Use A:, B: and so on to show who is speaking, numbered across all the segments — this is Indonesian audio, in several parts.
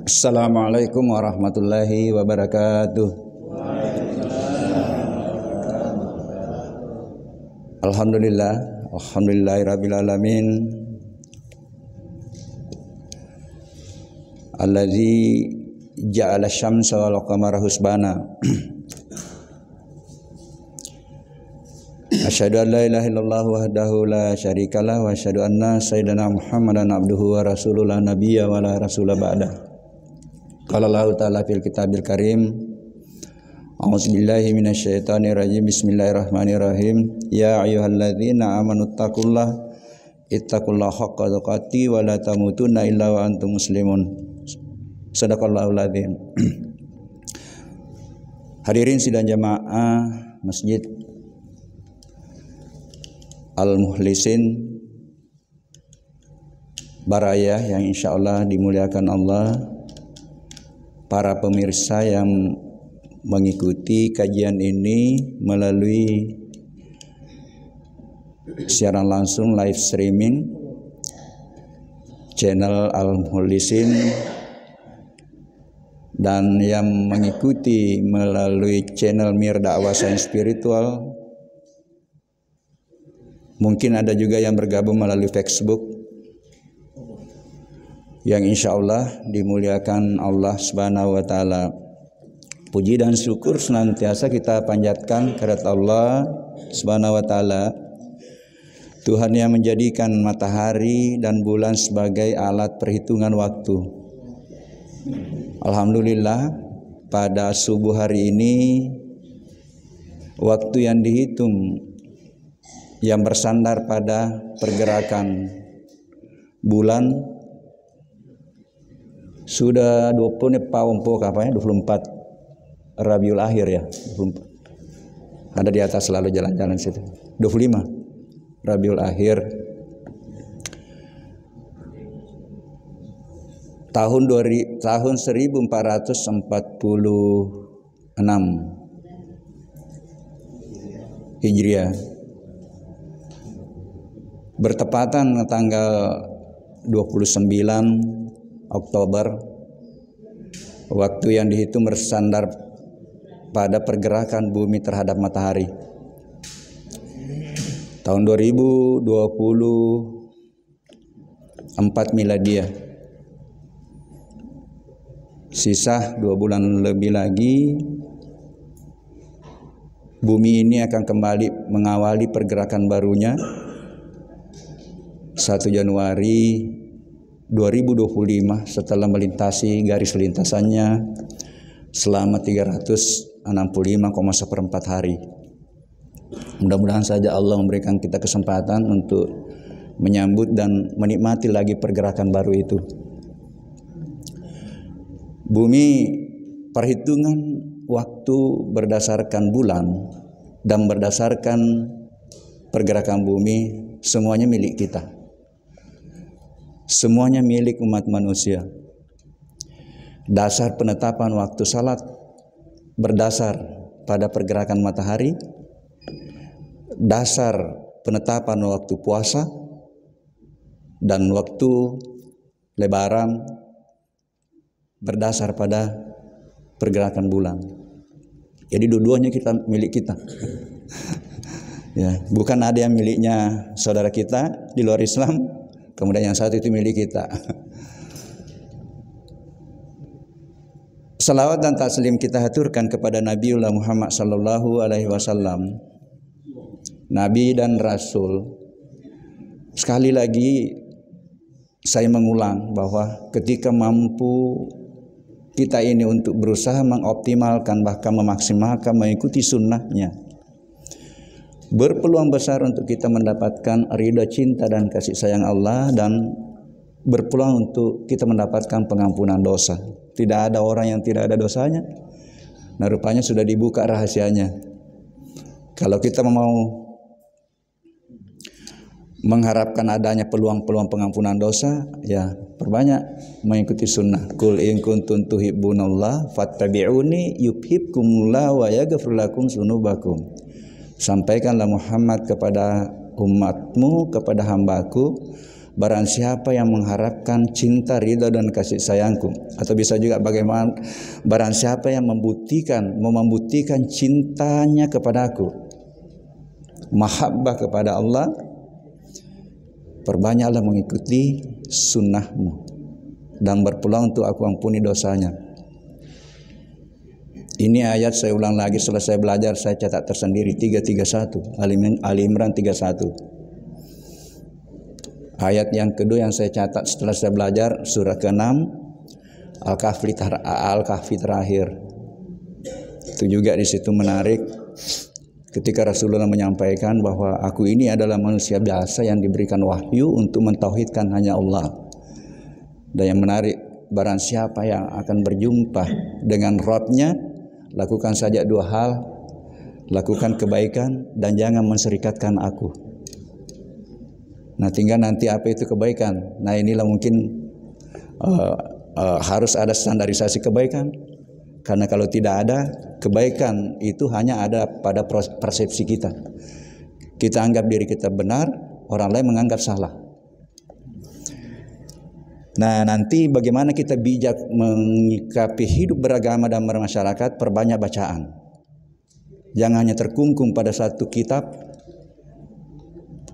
A: Assalamualaikum warahmatullahi wabarakatuh. Alhamdulillahirabbil alamin. Allazi ja'ala syamsa wal qamara husbana. Asyhadu an la ilaha illallah wahdahu la syarikalah wa asyhadu anna sayyidina Muhammadan abduhu wa rasuluhu la nabiyya wa la rasula ba'da. Qala Allah ta'ala fil kitabil karim. A'udzubillahi minasyaitonir rajim. Bismillahirrahmanirrahim. Ya ayyuhalladzina amanu ittaqullaha haqqa tuqatih wa la tamutunna illa wa antum muslimun. Shadaqallahul adzim. Hadirin sidang jamaah Masjid Al-Mukhlisin Baraya yang insya Allah dimuliakan Allah, para pemirsa yang mengikuti kajian ini melalui siaran langsung live streaming channel Al-Mukhlisin dan yang mengikuti melalui channel Mir Dakwah Sains Spiritual. Mungkin ada juga yang bergabung melalui Facebook yang insya Allah dimuliakan Allah Subhanahu wa Ta'ala. Puji dan syukur senantiasa kita panjatkan kehadirat Allah Subhanahu wa Ta'ala, Tuhan yang menjadikan matahari dan bulan sebagai alat perhitungan waktu. Alhamdulillah, pada subuh hari ini waktu yang dihitung yang bersandar pada pergerakan bulan sudah 24 Rabiul Akhir ya, 24. Ada di atas selalu jalan-jalan situ. 25 Rabiul Akhir tahun 1446 Hijriah, bertepatan tanggal 29 Oktober, waktu yang dihitung bersandar pada pergerakan bumi terhadap matahari. Tahun 2024 miladiah. Sisa 2 bulan lebih lagi bumi ini akan kembali mengawali pergerakan barunya 1 Januari 2025 setelah melintasi garis lintasannya selama 365,1 hari. Mudah-mudahan saja Allah memberikan kita kesempatan untuk menyambut dan menikmati lagi pergerakan baru itu. Bumi, perhitungan waktu berdasarkan bulan dan berdasarkan pergerakan bumi semuanya milik kita. Semuanya milik umat manusia. Dasar penetapan waktu salat berdasar pada pergerakan matahari. Dasar penetapan waktu puasa dan waktu lebaran berdasar pada pergerakan bulan. Jadi dua-duanya kita milik kita. Ya, bukan ada yang miliknya saudara kita di luar Islam, kemudian yang satu itu milik kita. Salawat dan taslim kita haturkan kepada Nabiullah Muhammad sallallahu alaihi wasallam, Nabi dan Rasul. Sekali lagi saya mengulang bahwa ketika mampu kita ini untuk berusaha mengoptimalkan bahkan memaksimalkan mengikuti sunnahnya, berpeluang besar untuk kita mendapatkan ridha, cinta dan kasih sayang Allah, dan berpeluang untuk kita mendapatkan pengampunan dosa. Tidak ada orang yang tidak ada dosanya. Nah, rupanya sudah dibuka rahasianya. Kalau kita mau mengharapkan adanya peluang-peluang pengampunan dosa, ya perbanyak mengikuti sunnah. Qul in kuntum tuhibbunallah fattabi'uni yuhibbukumullah wa yaghfir lakum dzunubakum. Sampaikanlah Muhammad kepada umatmu, kepada hambaku, barang siapa yang mengharapkan cinta, ridha dan kasih sayangku, atau bisa juga bagaimana, barang siapa yang membuktikan cintanya kepadaku, mahabbah kepada Allah, perbanyaklah mengikuti sunnahmu dan berpeluang untuk aku ampuni dosanya. Ini ayat saya ulang lagi, setelah saya belajar saya catat tersendiri, 331, Ali Imran 31. Ayat yang kedua yang saya catat setelah saya belajar surah ke-6 Al-Kahfi terakhir. Itu juga di situ menarik ketika Rasulullah menyampaikan bahwa aku ini adalah manusia biasa yang diberikan wahyu untuk mentauhidkan hanya Allah. Dan yang menarik, barang siapa yang akan berjumpa dengan Rabb-nya, lakukan saja dua hal, lakukan kebaikan dan jangan menserikatkan aku. Nah, tinggal nanti apa itu kebaikan. Nah, inilah mungkin harus ada standarisasi kebaikan. Karena kalau tidak ada, kebaikan itu hanya ada pada persepsi kita. Kita anggap diri kita benar, orang lain menganggap salah. Nah, nanti bagaimana kita bijak menyikapi hidup beragama dan bermasyarakat, perbanyak bacaan. Jangan hanya terkungkung pada satu kitab,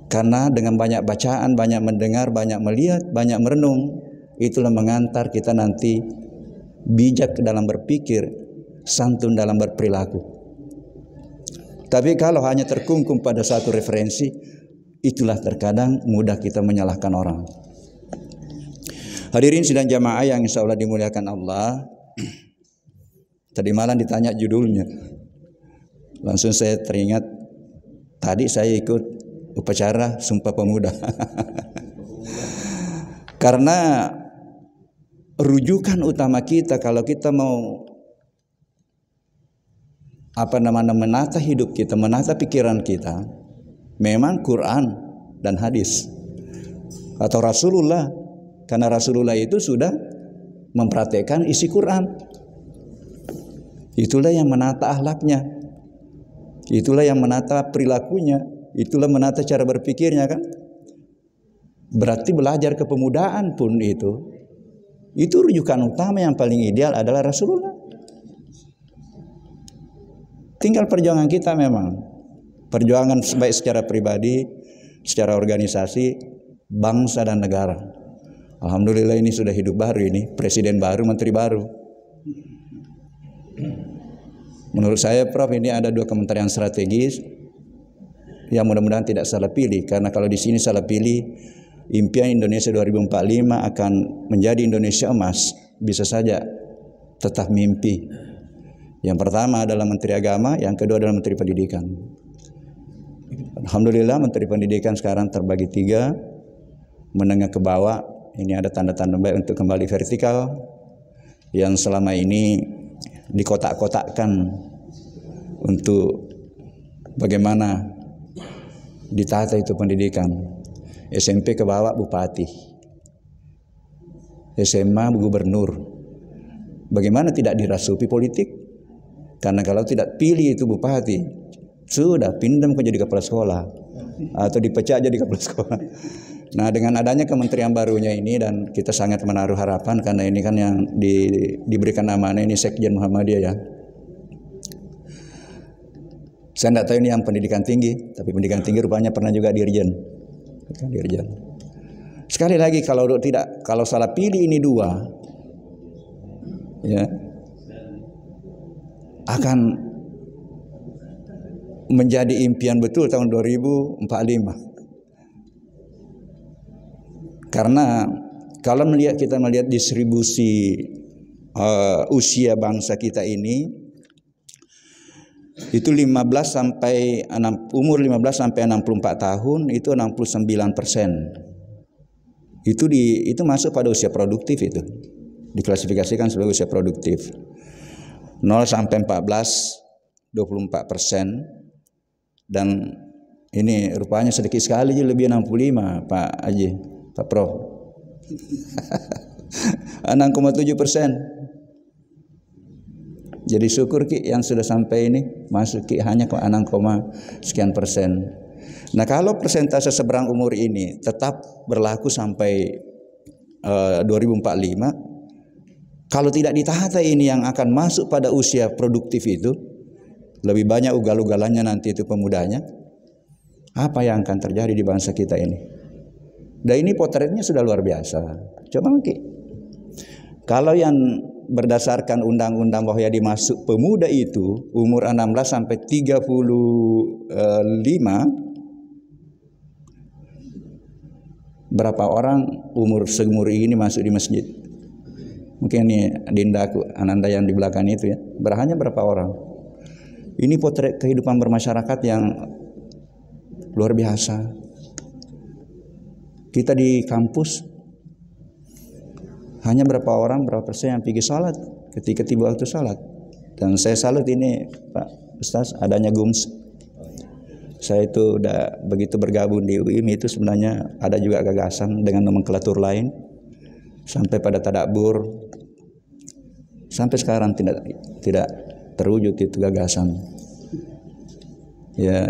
A: karena dengan banyak bacaan, banyak mendengar, banyak melihat, banyak merenung, itulah mengantar kita nanti bijak dalam berpikir, santun dalam berperilaku. Tapi kalau hanya terkungkung pada satu referensi, itulah terkadang mudah kita menyalahkan orang. Hadirin sidang jamaah yang insya Allah dimuliakan Allah. Tadi malam ditanya judulnya, langsung saya teringat, tadi saya ikut upacara Sumpah Pemuda. Karena rujukan utama kita kalau kita mau menata hidup kita, menata pikiran kita, memang Quran dan hadis atau Rasulullah. Karena Rasulullah itu sudah mempraktekkan isi Quran. Itulah yang menata akhlaknya, itulah yang menata perilakunya, itulah menata cara berpikirnya, kan? Berarti belajar kepemudaan pun itu rujukan utama yang paling ideal adalah Rasulullah. Tinggal perjuangan kita, memang perjuangan baik secara pribadi, secara organisasi, bangsa dan negara. Alhamdulillah ini sudah hidup baru, ini presiden baru, menteri baru. Menurut saya Prof, ini ada dua kementerian strategis yang mudah-mudahan tidak salah pilih. Karena kalau di sini salah pilih, impian Indonesia 2045 akan menjadi Indonesia emas bisa saja tetap mimpi. Yang pertama adalah Menteri Agama, yang kedua adalah Menteri Pendidikan. Alhamdulillah Menteri Pendidikan sekarang terbagi 3, menengah ke bawah. Ini ada tanda-tanda baik untuk kembali vertikal, yang selama ini dikotak-kotakkan untuk bagaimana ditata itu pendidikan. SMP ke bawah bupati, SMA gubernur. Bagaimana tidak dirasuki politik? Karena kalau tidak pilih itu bupati, sudah pindah ke jadi kepala sekolah atau dipecat jadi kepala sekolah. Nah, dengan adanya kementerian barunya ini, dan kita sangat menaruh harapan karena ini kan yang diberikan amanah ini Sekjen Muhammadiyah, ya. Saya tidak tahu ini yang pendidikan tinggi, tapi pendidikan tinggi rupanya pernah juga dirjen. Sekali lagi kalau salah pilih ini dua, ya, akan menjadi impian betul tahun 2045. Karena kalau kita melihat distribusi usia bangsa kita ini, itu umur 15 sampai 64 tahun itu 69%. Itu masuk pada usia produktif, itu diklasifikasikan sebagai usia produktif. 0 sampai 14 24%, dan ini rupanya sedikit sekali lebih 65, Pak Haji, Pak Prof. 6,7%. Jadi syukur Ki yang sudah sampai ini, masuk Ki hanya kok 6, sekian persen. Nah, kalau persentase seberang umur ini tetap berlaku sampai 2045, kalau tidak ditata ini yang akan masuk pada usia produktif itu, lebih banyak ugal-ugalannya nanti itu pemudanya, apa yang akan terjadi di bangsa kita ini? Dan ini potretnya sudah luar biasa. Coba mungkin kalau yang berdasarkan undang-undang bahwa yang dimasuk pemuda itu umur 16 sampai 35, berapa orang umur seumur ini masuk di masjid? Mungkin ini Dindaku, Ananda yang di belakang itu ya. Hanya berapa orang? Ini potret kehidupan bermasyarakat yang luar biasa. Kita di kampus hanya berapa orang, berapa persen yang pergi salat ketika tiba waktu salat. Dan saya salut ini Pak Ustaz adanya GUMS. Saya itu udah begitu bergabung di UIM itu sebenarnya ada juga gagasan dengan nomenklatur lain sampai pada tadabbur. Sampai sekarang tidak terwujud itu gagasan. Ya,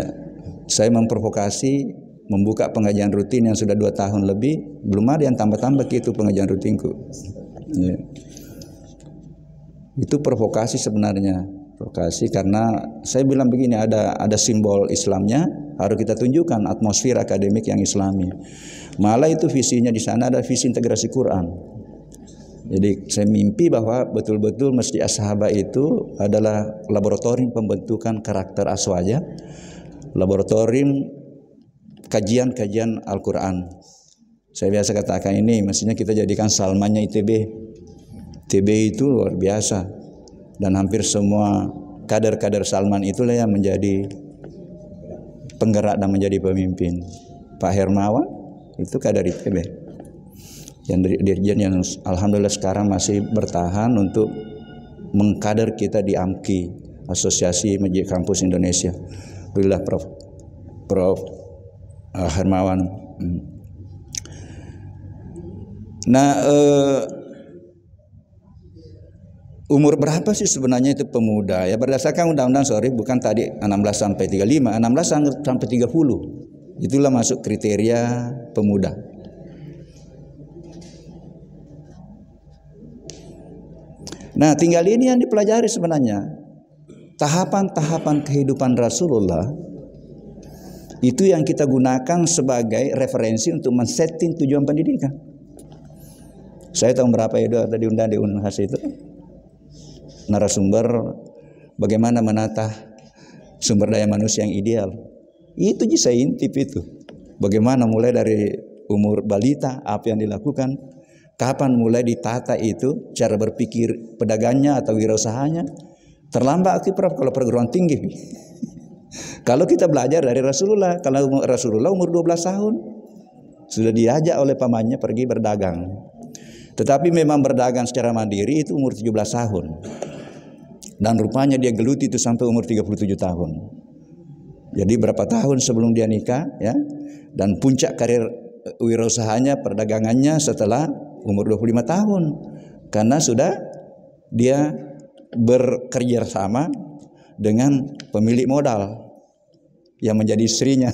A: saya memprovokasi membuka pengajian rutin yang sudah 2 tahun lebih, belum ada yang tambah-tambah gitu pengajian rutinku. Ya. Itu provokasi sebenarnya. Provokasi karena saya bilang begini, ada simbol Islamnya, harus kita tunjukkan atmosfer akademik yang Islami. Malah itu visinya di sana ada visi integrasi Quran. Jadi saya mimpi bahwa betul-betul Masjid As-Sahabah itu adalah laboratorium pembentukan karakter aswaja, laboratorium kajian-kajian Al-Quran. Saya biasa katakan ini, mestinya kita jadikan Salmannya ITB. ITB itu luar biasa. Dan hampir semua kader-kader Salman itulah yang menjadi penggerak dan menjadi pemimpin. Pak Hermawan itu kader ITB. Yang dirjen yang alhamdulillah sekarang masih bertahan untuk mengkader kita di AMKI, Asosiasi Masjid Kampus Indonesia. Alhamdulillah Prof. Hermawan. Nah, umur berapa sih sebenarnya itu pemuda? Ya berdasarkan undang-undang, bukan tadi 16 sampai 35, 16 sampai 30. Itulah masuk kriteria pemuda. Nah, tinggal ini yang dipelajari sebenarnya. Tahapan-tahapan kehidupan Rasulullah itu yang kita gunakan sebagai referensi untuk men-setting tujuan pendidikan. Saya tahun berapa itu tadi undang di Unhas itu narasumber bagaimana menata sumber daya manusia yang ideal. Itu saya intip itu. Bagaimana mulai dari umur balita apa yang dilakukan, kapan mulai ditata itu cara berpikir pedagangnya atau wirausahanya. Terlambat kalau perguruan tinggi. Kalau kita belajar dari Rasulullah, kalau Rasulullah umur 12 tahun sudah diajak oleh pamannya pergi berdagang. Tetapi memang berdagang secara mandiri itu umur 17 tahun. Dan rupanya dia geluti itu sampai umur 37 tahun. Jadi berapa tahun sebelum dia nikah ya. Dan puncak karir wirausahanya, perdagangannya setelah umur 25 tahun. Karena sudah dia bekerja sama dengan pemilik modal yang menjadi istrinya.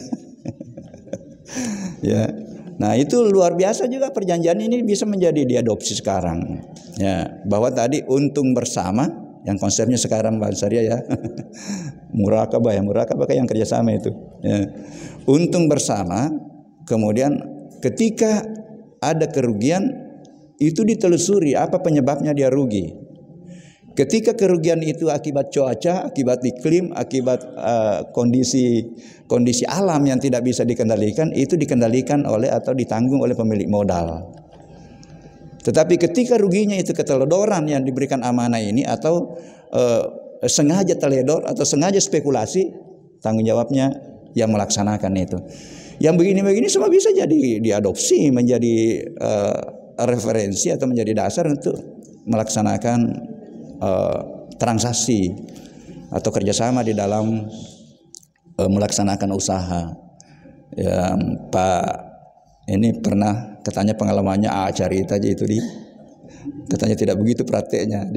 A: Ya. Nah, itu luar biasa juga perjanjian ini bisa menjadi diadopsi sekarang. Ya, bahwa tadi untung bersama yang konsepnya sekarang Mbak Syariah ya. Murakabah yang kerjasama itu. Ya. Untung bersama, kemudian ketika ada kerugian itu ditelusuri apa penyebabnya dia rugi. Ketika kerugian itu akibat cuaca, akibat iklim, akibat kondisi alam yang tidak bisa dikendalikan, itu dikendalikan oleh atau ditanggung oleh pemilik modal. Tetapi ketika ruginya itu keteledoran yang diberikan amanah ini atau sengaja teledor atau sengaja spekulasi, tanggung jawabnya yang melaksanakan itu. Yang begini-begini semua bisa jadi diadopsi menjadi referensi atau menjadi dasar untuk melaksanakan transaksi atau kerjasama di dalam melaksanakan usaha. Ya, Pak ini pernah katanya pengalamannya cerita aja itu katanya tidak begitu prakteknya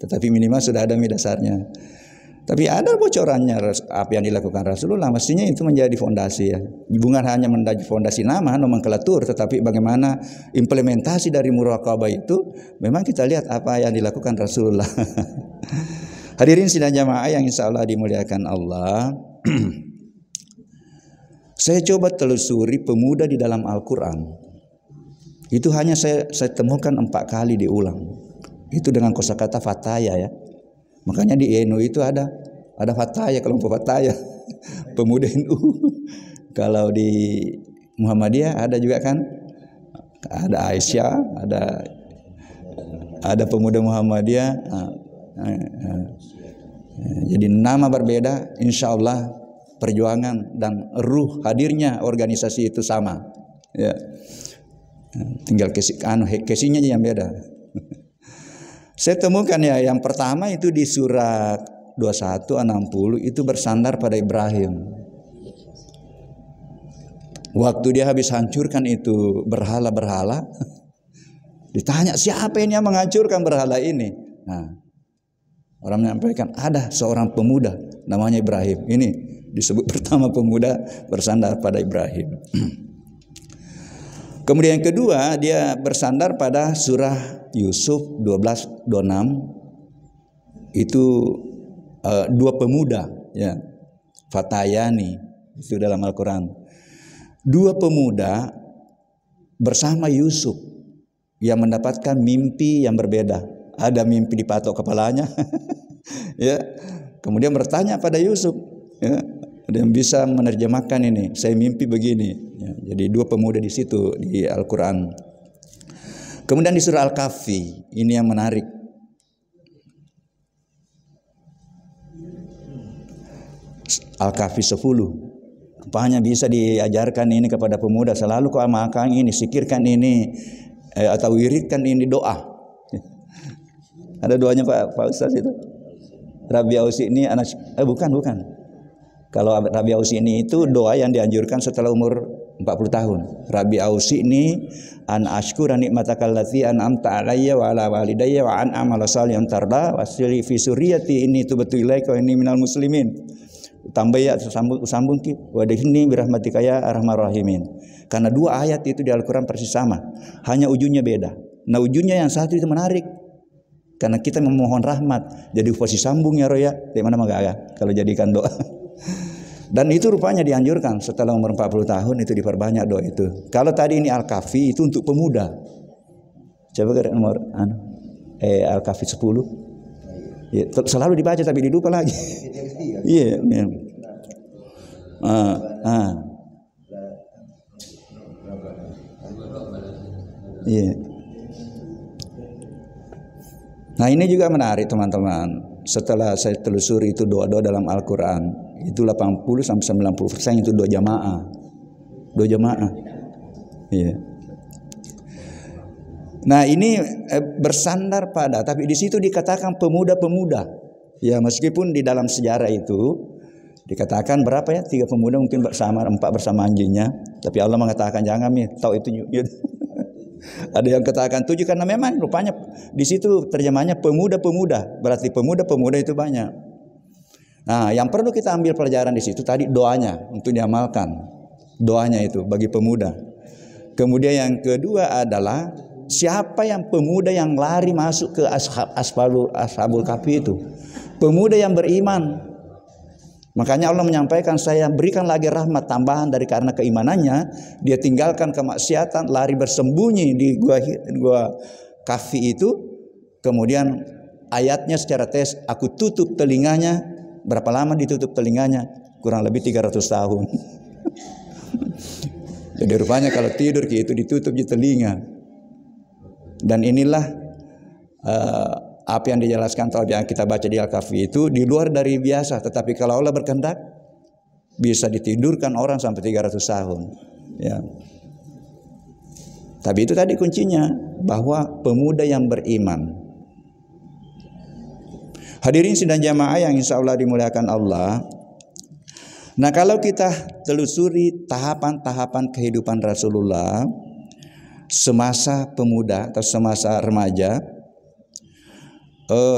A: tetapi minimal sudah ada dasarnya. Tapi ada bocorannya apa yang dilakukan Rasulullah, mestinya itu menjadi fondasi ya. Bukan hanya menjadi fondasi nama, nomenklatur, tetapi bagaimana implementasi dari muraqabah itu memang kita lihat apa yang dilakukan Rasulullah. Hadirin sidang jamaah yang insya Allah dimuliakan Allah. Saya coba telusuri pemuda di dalam Al-Quran. Itu hanya saya temukan 4 kali diulang. Itu dengan kosakata fataya ya. Makanya di NU itu ada fataya, kelompok fataya, pemuda NU. Kalau di Muhammadiyah ada juga kan, ada Aisyah, ada pemuda Muhammadiyah. Jadi nama berbeda, insya Allah perjuangan dan ruh hadirnya organisasi itu sama. Ya. Tinggal kesinya yang beda. Saya temukan ya, yang pertama itu di surat 21:60 itu bersandar pada Ibrahim. Waktu dia habis hancurkan itu berhala-berhala, ditanya siapa ini yang menghancurkan berhala ini? Nah, orang menyampaikan ada seorang pemuda namanya Ibrahim. Ini disebut pertama pemuda bersandar pada Ibrahim. Kemudian yang kedua dia bersandar pada surah Yusuf 12:26. Itu 2 pemuda ya. Fatayani itu dalam Al-Quran. 2 pemuda bersama Yusuf yang mendapatkan mimpi yang berbeda. Ada mimpi dipatok kepalanya. Ya. Kemudian bertanya pada Yusuf, ya. Ada yang bisa menerjemahkan ini. Saya mimpi begini. Ya, jadi 2 pemuda di situ di Al-Quran. Kemudian di surah Al-Kahfi, ini yang menarik. Al-Kahfi 10. Rupanya bisa diajarkan ini kepada pemuda. Selalu kau amalkan ini, sikirkan ini, atau wiridkan ini doa. Ada doanya Pak Ustaz itu. Rabi Ausi ini anak bukan. Kalau Rabi Ausi ini itu doa yang dianjurkan setelah umur 40 tahun. Rabi Ausi ini an ashkura nikmatakal lati an'amta alayya wa ala walidayya wa an amala salihan tarda wasili fi suriyati ini tubatu ilaika wa inni minal muslimin. Tambah ya sambung ki wa dihni birahmatika ya arhamar rahimin. Karena 2 ayat itu di Al-Qur'an persis sama, hanya ujungnya beda. Nah, ujungnya yang satu itu menarik. Karena kita memohon rahmat, jadi posisi sambung ya Roya. Di mana magaya kalau jadikan doa. Dan itu rupanya dianjurkan setelah umur 40 tahun itu diperbanyak doa itu. Kalau tadi ini Al-Kahfi itu untuk pemuda. Coba ke nomor Al-Kahfi 10. Ya, selalu dibaca tapi dilupa lagi. Iya, yeah. Yeah. Nah, ini juga menarik teman-teman. Setelah saya telusuri itu doa-doa dalam Al-Quran, itu 80-90% itu doa jamaah. Doa jamaah. Iya. Nah, ini bersandar pada, tapi di situ dikatakan pemuda-pemuda. Ya, meskipun di dalam sejarah itu dikatakan berapa ya? 3 pemuda mungkin bersama, 4 bersama anjingnya. Tapi Allah mengatakan jangan tahu itu. Ada yang katakan 7 karena memang rupanya di situ terjemahnya pemuda-pemuda. Berarti pemuda-pemuda itu banyak. Nah, yang perlu kita ambil pelajaran di situ tadi doanya untuk diamalkan. Doanya itu bagi pemuda. Kemudian yang kedua adalah siapa yang pemuda yang lari masuk ke Ashabul Kahfi itu? Pemuda yang beriman. Makanya Allah menyampaikan saya berikan lagi rahmat tambahan dari karena keimanannya. Dia tinggalkan kemaksiatan, lari bersembunyi di gua Kahfi itu. Kemudian ayatnya secara tes, aku tutup telinganya. Berapa lama ditutup telinganya? Kurang lebih 300 tahun. Jadi rupanya kalau tidur itu ditutup di telinga. Dan inilah apa yang dijelaskan atau yang kita baca di Al-Kahfi itu di luar dari biasa. Tetapi kalau Allah berkehendak bisa ditidurkan orang sampai 300 tahun. Ya. Tapi itu tadi kuncinya bahwa pemuda yang beriman. Hadirin sidang jamaah yang insya Allah dimuliakan Allah. Nah, kalau kita telusuri tahapan-tahapan kehidupan Rasulullah semasa pemuda atau semasa remaja,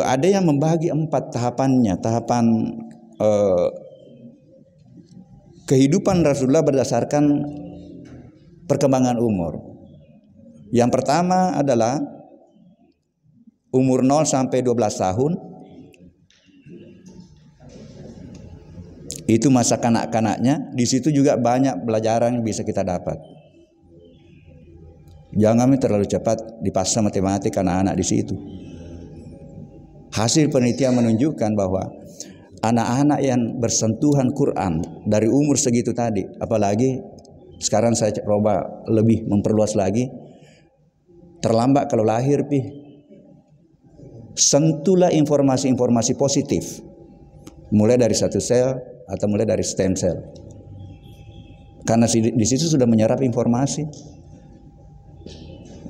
A: Ada yang membagi 4 tahapannya, tahapan kehidupan Rasulullah berdasarkan perkembangan umur. Yang pertama adalah umur 0 sampai 12 tahun. Itu masa kanak-kanaknya. Di situ juga banyak pelajaran yang bisa kita dapat. Jangan terlalu cepat dipaksa matematik anak-anak di situ. Hasil penelitian menunjukkan bahwa anak-anak yang bersentuhan Quran dari umur segitu tadi, apalagi sekarang saya coba lebih memperluas lagi, terlambat kalau lahir sentuhlah informasi-informasi positif, mulai dari satu sel atau mulai dari stem cell, karena di situ sudah menyerap informasi.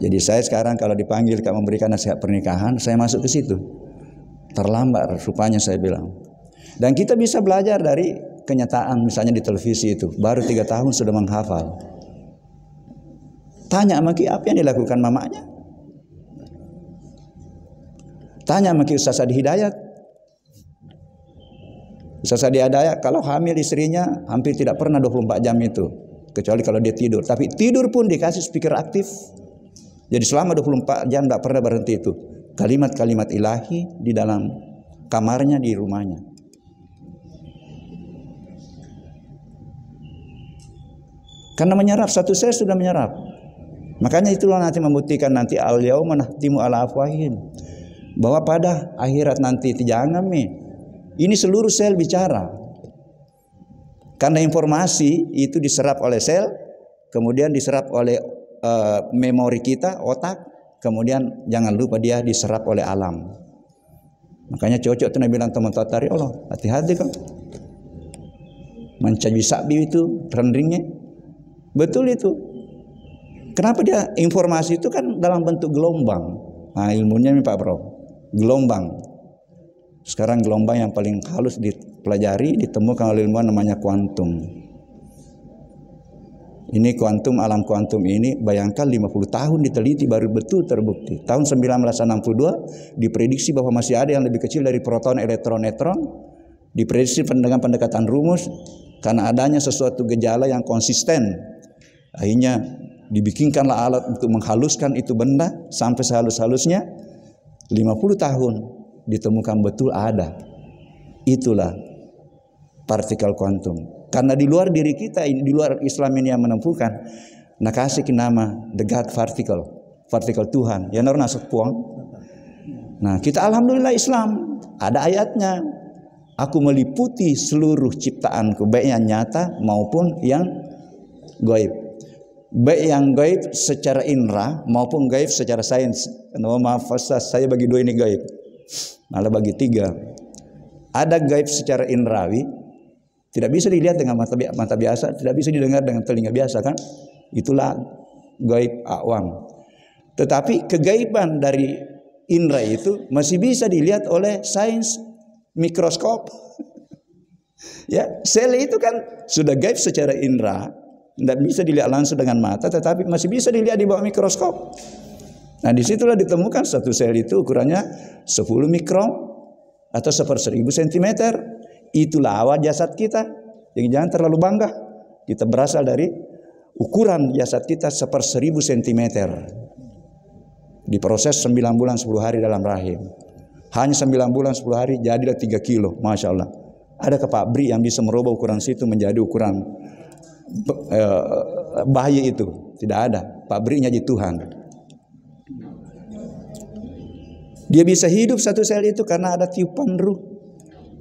A: Jadi saya sekarang kalau dipanggil memberikan nasihat pernikahan, saya masuk ke situ. Terlambat rupanya saya bilang. Dan kita bisa belajar dari kenyataan, misalnya di televisi itu baru 3 tahun sudah menghafal. Tanya sama Ki, apa yang dilakukan mamanya? Tanya sama Ki Ustaz Adi Hidayat. Ustaz Adi Hidayat kalau hamil istrinya hampir tidak pernah 24 jam itu, kecuali kalau dia tidur. Tapi tidur pun dikasih speaker aktif. Jadi selama 24 jam tidak pernah berhenti itu. Kalimat-kalimat ilahi di dalam kamarnya, di rumahnya. Karena menyerap, satu sel sudah menyerap. Makanya itulah nanti membuktikan nanti al-yauma nahtimu ala afwahihim, bahwa pada akhirat nanti jangan ini seluruh sel bicara. Karena informasi itu diserap oleh sel, kemudian diserap oleh memori kita, otak. Kemudian jangan lupa dia diserap oleh alam. Makanya cocok tuh Nabi bilang teman tari Allah, hati-hati kan. Mencabi sabi itu rendringnya. Betul itu. Kenapa dia informasi itu kan dalam bentuk gelombang. Nah, ilmunya nih Pak Bro. Gelombang. Sekarang gelombang yang paling halus dipelajari, ditemukan oleh ilmuwan namanya kuantum. Ini kuantum, alam kuantum ini bayangkan 50 tahun diteliti baru betul terbukti. Tahun 1962 diprediksi bahwa masih ada yang lebih kecil dari proton, elektron, neutron. Diprediksi dengan pendekatan rumus karena adanya sesuatu gejala yang konsisten. Akhirnya dibikinkanlah alat untuk menghaluskan itu benda sampai sehalus-halusnya. 50 tahun ditemukan betul ada. Itulah partikel kuantum. Karena di luar diri kita ini, di luar Islam ini yang menempuhkan, nah kasih nama the God particle, partikel Tuhan. Ya norna sepuang. Nah kita alhamdulillah Islam ada ayatnya. Aku meliputi seluruh ciptaanku, baik yang nyata maupun yang gaib. Baik yang gaib secara indra maupun gaib secara sains. Maaf saya bagi 2 ini gaib. Malah bagi 3. Ada gaib secara indrawi. Tidak bisa dilihat dengan mata biasa, tidak bisa didengar dengan telinga biasa kan? Itulah gaib awam. Tetapi kegaiban dari indra itu masih bisa dilihat oleh sains mikroskop. Ya, sel itu kan sudah gaib secara indra, tidak bisa dilihat langsung dengan mata, tetapi masih bisa dilihat di bawah mikroskop. Nah, disitulah ditemukan satu sel itu ukurannya 10 mikron atau 1/1000 cm. Itulah awal jasad kita. Jadi jangan terlalu bangga. Kita berasal dari ukuran jasad kita 1/1000 cm. Diproses 9 bulan 10 hari dalam rahim. Hanya 9 bulan 10 hari jadilah 3 kilo. Masya Allah. Ada ke pabrik yang bisa merubah ukuran situ menjadi ukuran bayi itu. Tidak ada. Pabriknya di Tuhan. Dia bisa hidup satu sel itu karena ada tiupan ruh.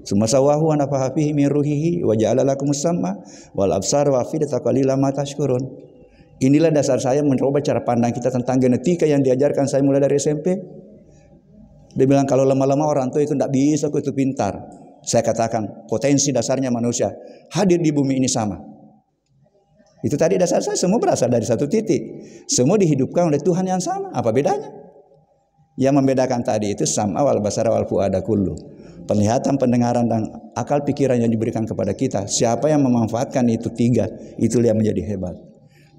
A: Sumasawahu anafaha fihi min ruhihi wa ja'ala lakumus sam'a wal absara wa afidata qalilan ma tashkurun. Inilah dasar saya mencoba cara pandang kita tentang genetika yang diajarkan saya mulai dari SMP. Dia bilang kalau lama-lama orang tua itu tidak bisa, itu pintar. Saya katakan potensi dasarnya manusia hadir di bumi ini sama. Itu tadi dasar saya semua berasal dari satu titik. Semua dihidupkan oleh Tuhan yang sama. Apa bedanya? Yang membedakan tadi itu sam'a wal basara wal fuada kullu. Penglihatan, pendengaran, dan akal pikiran yang diberikan kepada kita. Siapa yang memanfaatkan itu 3, itulah yang menjadi hebat.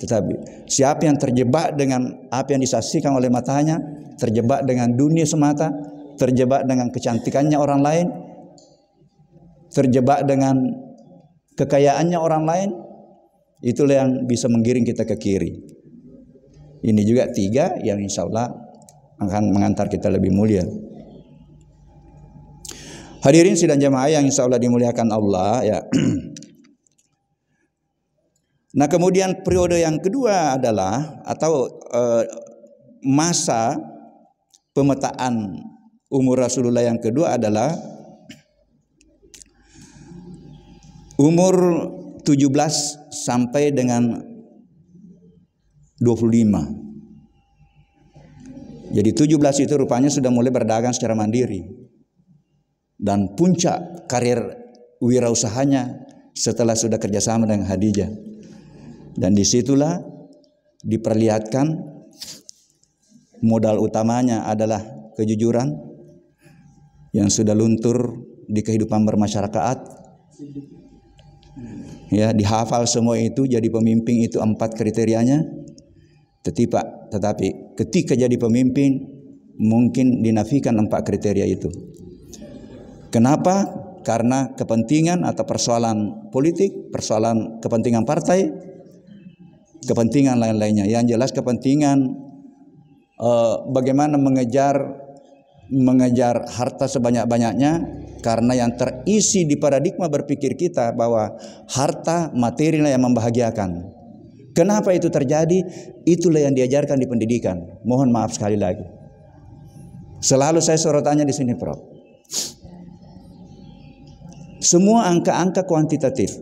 A: Tetapi siapa yang terjebak dengan apa yang disaksikan oleh matanya, terjebak dengan dunia semata, terjebak dengan kecantikannya orang lain, terjebak dengan kekayaannya orang lain, itulah yang bisa menggiring kita ke kiri. Ini juga 3 yang insya Allah akan mengantar kita lebih mulia. Hadirin sidang jamaah yang insya Allah dimuliakan Allah ya. Nah kemudian periode yang kedua adalah masa pemetaan umur Rasulullah yang kedua adalah umur 17 sampai dengan 25. Jadi 17 itu rupanya sudah mulai berdagang secara mandiri. Dan puncak karir wirausahanya setelah sudah kerjasama dengan Khadijah. Dan disitulah diperlihatkan modal utamanya adalah kejujuran yang sudah luntur di kehidupan bermasyarakat. Ya, dihafal semua itu, jadi pemimpin itu 4 kriterianya. Tetapi ketika jadi pemimpin mungkin dinafikan 4 kriteria itu. Kenapa? Karena kepentingan atau persoalan politik, persoalan kepentingan partai, kepentingan lain-lainnya. Yang jelas kepentingan bagaimana mengejar harta sebanyak-banyaknya, karena yang terisi di paradigma berpikir kita bahwa harta materi yang membahagiakan. Kenapa itu terjadi? Itulah yang diajarkan di pendidikan. Mohon maaf sekali lagi. Selalu saya sorotannya di sini, Prof. Semua angka-angka kuantitatif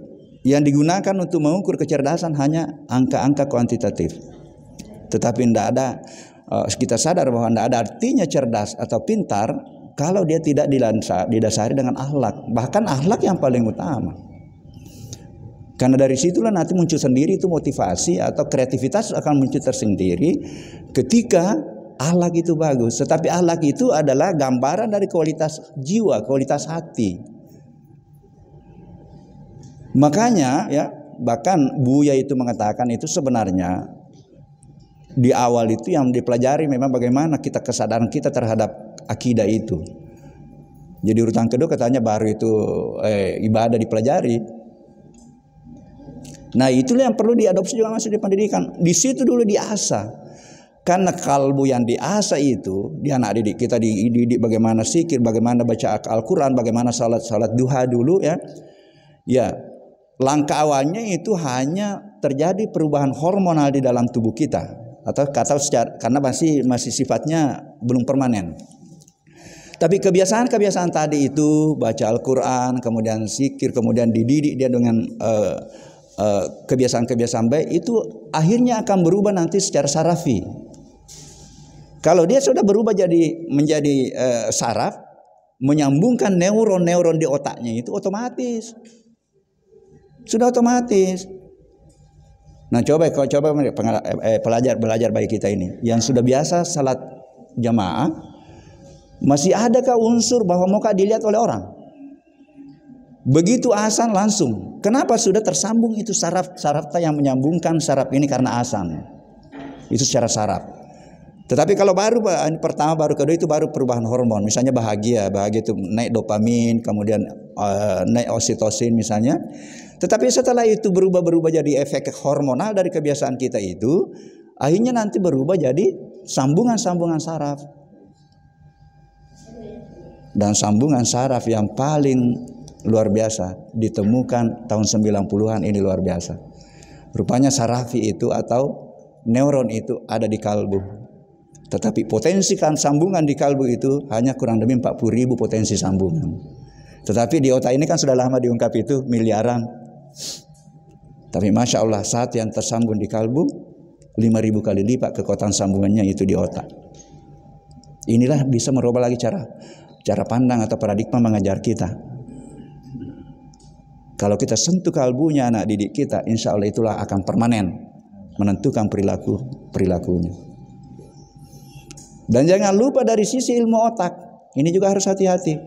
A: yang digunakan untuk mengukur kecerdasan hanya angka-angka kuantitatif. Tetapi tidak ada, kita sadar bahwa tidak ada artinya cerdas atau pintar kalau dia tidak didasari dengan akhlak. Bahkan akhlak yang paling utama. Karena dari situlah nanti muncul sendiri itu motivasi atau kreativitas akan muncul tersendiri ketika akhlak itu bagus. Tetapi akhlak itu adalah gambaran dari kualitas jiwa, kualitas hati. Makanya ya, bahkan Buya itu mengatakan itu sebenarnya di awal itu yang dipelajari memang bagaimana kesadaran kita terhadap akidah itu. Jadi urutan kedua katanya baru itu ibadah dipelajari. Nah itulah yang perlu diadopsi juga masuk di pendidikan. Di situ dulu diasah. Karena kalbu yang diasah itu di anak didik kita, dididik bagaimana zikir, bagaimana baca Al-Quran, bagaimana salat duha dulu ya. Ya, langkah awalnya itu hanya terjadi perubahan hormonal di dalam tubuh kita, atau karena masih sifatnya belum permanen. Tapi kebiasaan-kebiasaan tadi itu baca Al-Quran, kemudian zikir, kemudian dididik dia dengan kebiasaan-kebiasaan baik, itu akhirnya akan berubah nanti secara sarafi. Kalau dia sudah berubah menjadi saraf, menyambungkan neuron-neuron di otaknya itu otomatis. Sudah otomatis. Nah coba belajar bagi kita ini yang sudah biasa salat jamaah, masih adakah unsur bahwa muka dilihat oleh orang? Begitu azan langsung. Kenapa? Sudah tersambung itu saraf yang menyambungkan saraf ini karena azan. Itu secara saraf. Tetapi kalau baru pertama, baru kedua itu baru perubahan hormon. Misalnya bahagia itu naik dopamin, kemudian naik oksitosin misalnya. Tetapi setelah itu berubah jadi efek hormonal dari kebiasaan kita itu, akhirnya nanti berubah jadi sambungan-sambungan saraf. Dan sambungan saraf yang paling luar biasa ditemukan tahun 90-an ini luar biasa. Rupanya sarafi itu atau neuron itu ada di kalbu. Tetapi potensi sambungan di kalbu itu hanya kurang lebih 40.000 potensi sambungan. Tetapi di otak ini kan sudah lama diungkap itu miliaran. Tapi Masya Allah saat yang tersambung di kalbu 5.000 kali lipat kekuatan sambungannya itu di otak. Inilah bisa merubah lagi cara pandang atau paradigma mengajar kita. Kalau kita sentuh kalbunya anak didik kita, insya Allah itulah akan permanen menentukan perilakunya. Dan jangan lupa dari sisi ilmu otak, ini juga harus hati-hati.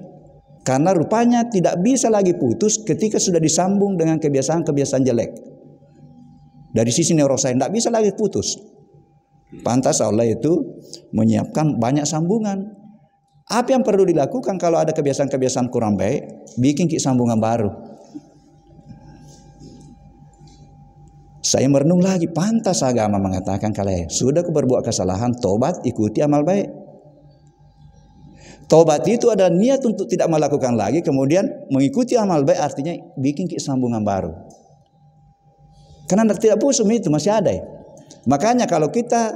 A: Karena rupanya tidak bisa lagi putus ketika sudah disambung dengan kebiasaan-kebiasaan jelek. Dari sisi neurosains tidak bisa lagi putus. Pantas Allah itu menyiapkan banyak sambungan. Apa yang perlu dilakukan kalau ada kebiasaan-kebiasaan kurang baik? Bikin sambungan baru. Saya merenung lagi, pantas agama mengatakan kalau sudah berbuat kesalahan, tobat, ikuti amal baik. Tobat itu ada niat untuk tidak melakukan lagi, kemudian mengikuti amal baik artinya bikin sambungan baru. Karena tidak pusum itu masih ada. Makanya kalau kita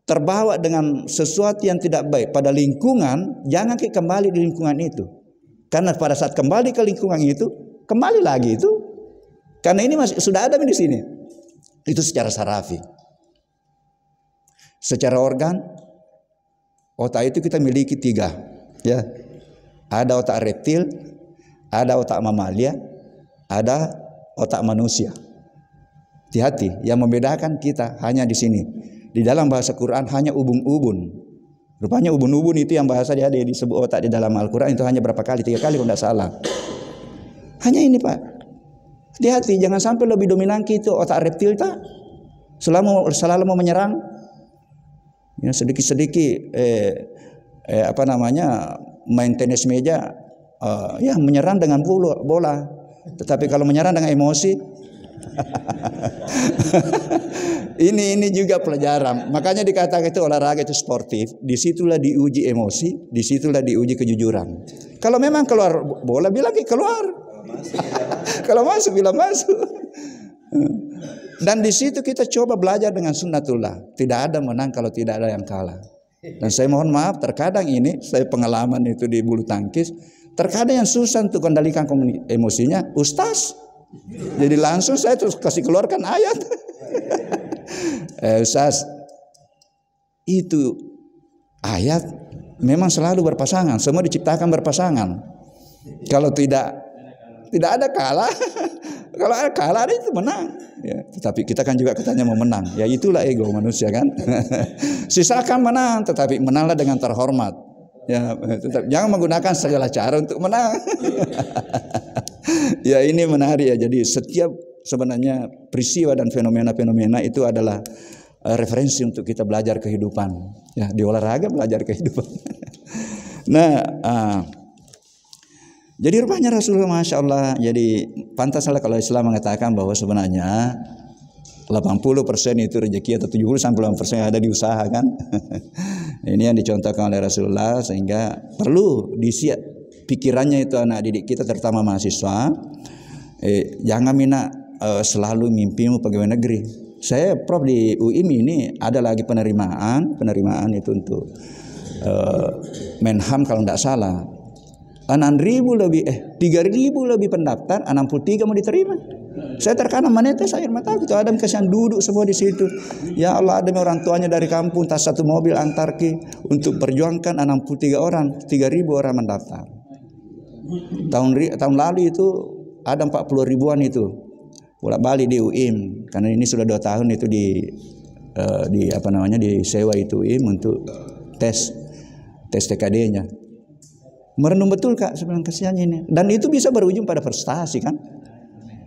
A: terbawa dengan sesuatu yang tidak baik pada lingkungan, jangan kembali di lingkungan itu. Karena pada saat kembali ke lingkungan itu, kembali lagi itu. Karena ini masih sudah ada di sini. Itu secara sarafi. Secara organ, otak itu kita miliki 3, ya. Ada otak reptil, ada otak mamalia, ada otak manusia. Hati-hati, yang membedakan kita hanya di sini. Di dalam bahasa Quran hanya ubun-ubun. Rupanya ubun-ubun itu yang bahasa dia disebut otak di dalam Al-Quran itu hanya berapa kali? 3 kali kalau tidak salah. Hanya ini, Pak. Hati-hati, jangan sampai lebih dominan itu otak reptil tak. Selalu mau menyerang. Ya, sedikit-sedikit main tenis meja, ya menyerang dengan bola. Tetapi kalau menyerang dengan emosi, ini juga pelajaran. Makanya dikatakan itu olahraga itu sportif. Disitulah diuji emosi, disitulah diuji kejujuran. Kalau memang keluar bola, bilang keluar. Kalau masuk, bilang masuk. Dan di situ kita coba belajar dengan sunnatullah. Tidak ada menang kalau tidak ada yang kalah. Dan saya mohon maaf, terkadang ini saya pengalaman itu di bulu tangkis. Terkadang yang susah untuk kendalikan emosinya, ustaz. Jadi langsung saya terus kasih keluarkan ayat. Ustaz, itu ayat memang selalu berpasangan. Semua diciptakan berpasangan. Kalau tidak ada kalah. Kalau ada kalah itu menang. Ya, tetapi kita kan juga katanya mau menang. Ya itulah ego manusia kan. Sisakan menang, tetapi menanglah dengan terhormat. Ya, tetap jangan menggunakan segala cara untuk menang. Ya ini menarik ya. Jadi setiap sebenarnya peristiwa dan fenomena-fenomena itu adalah referensi untuk kita belajar kehidupan. Ya, di olahraga belajar kehidupan. Jadi rupanya Rasulullah Masya Allah, jadi pantaslah kalau Islam mengatakan bahwa sebenarnya 80% itu rezeki atau 70-80% ada di usaha kan. Ini yang dicontohkan oleh Rasulullah sehingga perlu disiap pikirannya itu anak didik kita terutama mahasiswa. Jangan selalu mimpimu pegawai negeri. Saya Prof di UIM ini ada lagi penerimaan itu untuk Menham kalau tidak salah. 3.000 lebih pendaftar, 63 mau diterima. Saya terkadang menetes air mata itu ada kasihan duduk semua di situ. Ya Allah, ada orang tuanya dari kampung tas satu mobil antar untuk perjuangkan 63 orang, 3.000 orang mendaftar. Tahun lalu itu ada 40 ribuan itu bolak-balik di UIM karena ini sudah 2 tahun itu disewa itu UIM untuk tes TKD-nya. Merenung betul Kak sebenarnya kasihannya ini. Dan itu bisa berujung pada prestasi kan.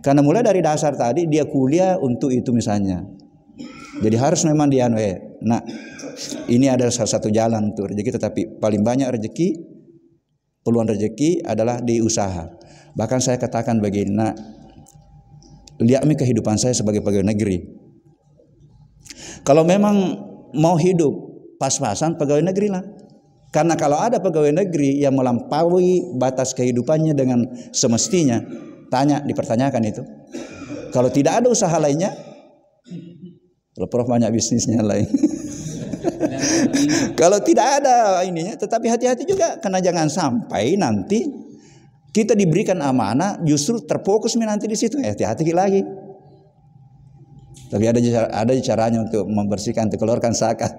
A: Karena mulai dari dasar tadi dia kuliah untuk itu misalnya. Jadi harus memang dia nah ini adalah salah satu jalan untuk rezeki, tetapi paling banyak peluang rezeki adalah di usaha. Bahkan saya katakan begini, lihat kehidupan saya sebagai pegawai negeri. Kalau memang mau hidup pas-pasan pegawai negeri lah. Karena kalau ada pegawai negeri yang melampaui batas kehidupannya dengan semestinya, dipertanyakan itu. Kalau tidak ada usaha lainnya, kalau Prof banyak bisnisnya lain. Kalau tidak ada ininya, tetapi hati-hati juga karena jangan sampai nanti kita diberikan amanah justru terfokus nanti di situ. Hati-hati lagi. Tapi ada caranya untuk membersihkan, dikeluarkan zakat.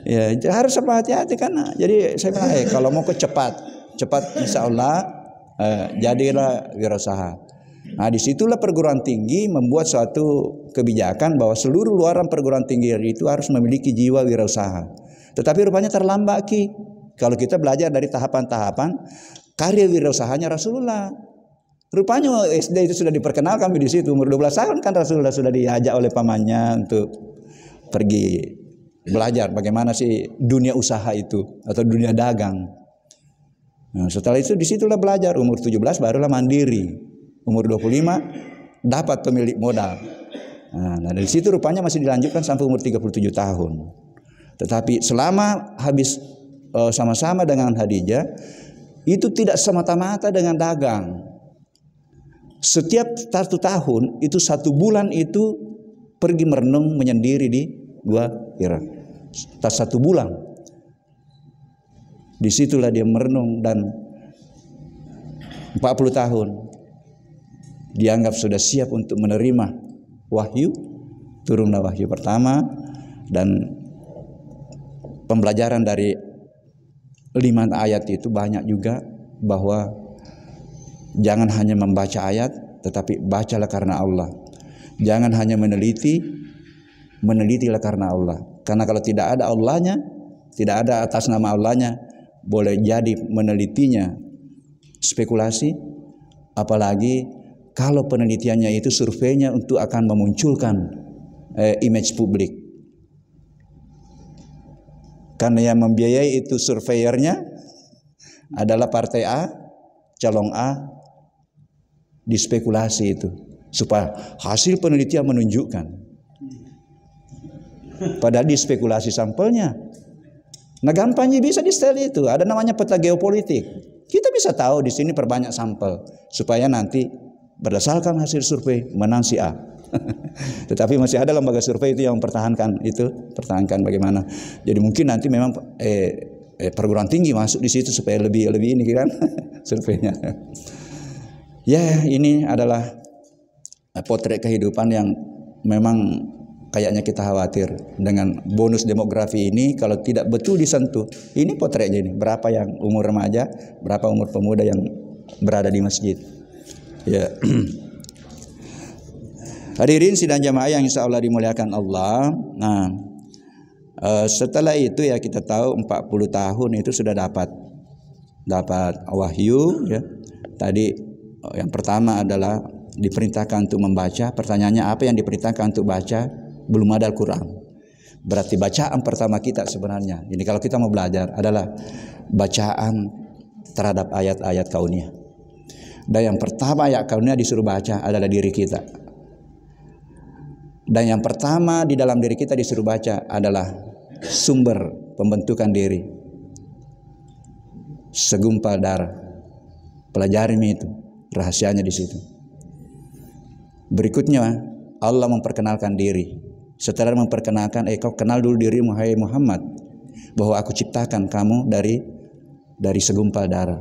A: Ya harus hati-hati karena jadi saya bilang kalau mau cepat insya Allah jadilah wirausaha. Nah disitulah perguruan tinggi membuat suatu kebijakan bahwa seluruh luaran perguruan tinggi itu harus memiliki jiwa wirausaha. Tetapi rupanya terlambat kalau kita belajar dari tahapan-tahapan karya wirausahanya Rasulullah. Rupanya SD itu sudah diperkenalkan di situ umur 12 tahun kan Rasulullah sudah diajak oleh pamannya untuk pergi belajar bagaimana sih dunia usaha itu atau dunia dagang. Nah, setelah itu disitulah belajar. Umur 17 barulah mandiri. Umur 25 dapat pemilik modal. Nah dari situ rupanya masih dilanjutkan sampai umur 37 tahun. Tetapi selama habis sama-sama dengan Khadijah, itu tidak semata-mata dengan dagang. Setiap 1 tahun itu 1 bulan itu pergi merenung menyendiri di Gua Hira. 1 bulan. Disitulah dia merenung dan 40 tahun dianggap sudah siap untuk menerima wahyu. Turunlah wahyu pertama dan pembelajaran dari 5 ayat itu banyak juga, bahwa jangan hanya membaca ayat, tetapi bacalah karena Allah. Jangan hanya menelitilah karena Allah. Karena kalau tidak ada Allahnya, tidak ada atas nama Allahnya, boleh jadi menelitinya spekulasi. Apalagi kalau penelitiannya itu surveinya untuk akan memunculkan image publik. Karena yang membiayai itu surveyornya adalah partai A, calon A, dispekulasi itu supaya hasil penelitian menunjukkan. Padahal dispekulasi sampelnya. Nah gampangnya bisa di setel itu. Ada namanya peta geopolitik. Kita bisa tahu di sini perbanyak sampel supaya nanti berdasarkan hasil survei menang si A. Tetapi masih ada lembaga survei itu yang mempertahankan bagaimana. Jadi mungkin nanti memang perguruan tinggi masuk di situ supaya lebih ini kan surveinya. Ya, ini adalah potret kehidupan yang memang kayaknya kita khawatir dengan bonus demografi ini kalau tidak betul disentuh. Ini potretnya ini, berapa yang umur remaja, berapa umur pemuda yang berada di masjid. Ya. Hadirin sidang jamaah yang insya Allah dimuliakan Allah. Nah, setelah itu ya kita tahu 40 tahun itu sudah dapat wahyu ya. Tadi yang pertama adalah diperintahkan untuk membaca. Pertanyaannya apa yang diperintahkan untuk baca? Belum ada Al-Quran. Berarti bacaan pertama kita sebenarnya. Jadi kalau kita mau belajar adalah bacaan terhadap ayat-ayat kauniyah. Dan yang pertama ayat kauniyah disuruh baca adalah diri kita. Dan yang pertama di dalam diri kita disuruh baca adalah sumber pembentukan diri. Segumpal darah. Pelajari itu, rahasianya di situ. Berikutnya Allah memperkenalkan diri. Setelah memperkenalkan, kau kenal dulu dirimu hai Muhammad, bahwa aku ciptakan kamu dari segumpal darah.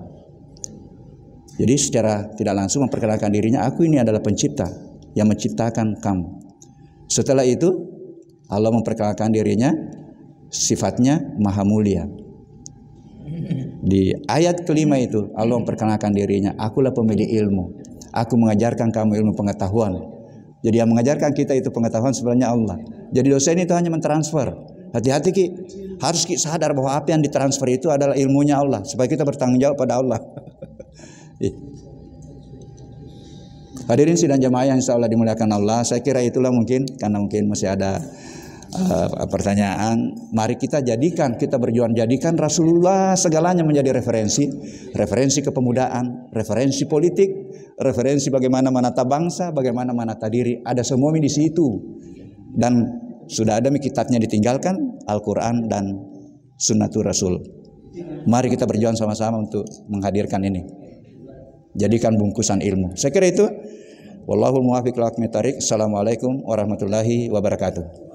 A: Jadi secara tidak langsung memperkenalkan dirinya, aku ini adalah pencipta yang menciptakan kamu. Setelah itu Allah memperkenalkan dirinya, sifatnya maha mulia. Di ayat kelima itu Allah memperkenalkan dirinya, akulah pemilik ilmu, aku mengajarkan kamu ilmu pengetahuan. Jadi yang mengajarkan kita itu pengetahuan sebenarnya Allah. Jadi dosen itu hanya mentransfer. Hati-hati Ki, harus Ki sadar bahwa apa yang ditransfer itu adalah ilmunya Allah, supaya kita bertanggung jawab pada Allah. Hadirin sidang jamaah yang insya Allah dimuliakan Allah. Saya kira itulah mungkin, karena mungkin masih ada pertanyaan. Mari kita berjuang jadikan Rasulullah segalanya menjadi referensi kepemudaan, referensi politik, referensi bagaimana menata bangsa, bagaimana menata diri. Ada semua di situ. Dan sudah ada kitabnya ditinggalkan, Al-Quran dan Sunnatul Rasul. Mari kita berjuang sama-sama untuk menghadirkan ini. Jadikan bungkusan ilmu. Saya kira itu. Wallahul muwaffiq ila aqwamit thariq. Assalamualaikum warahmatullahi wabarakatuh.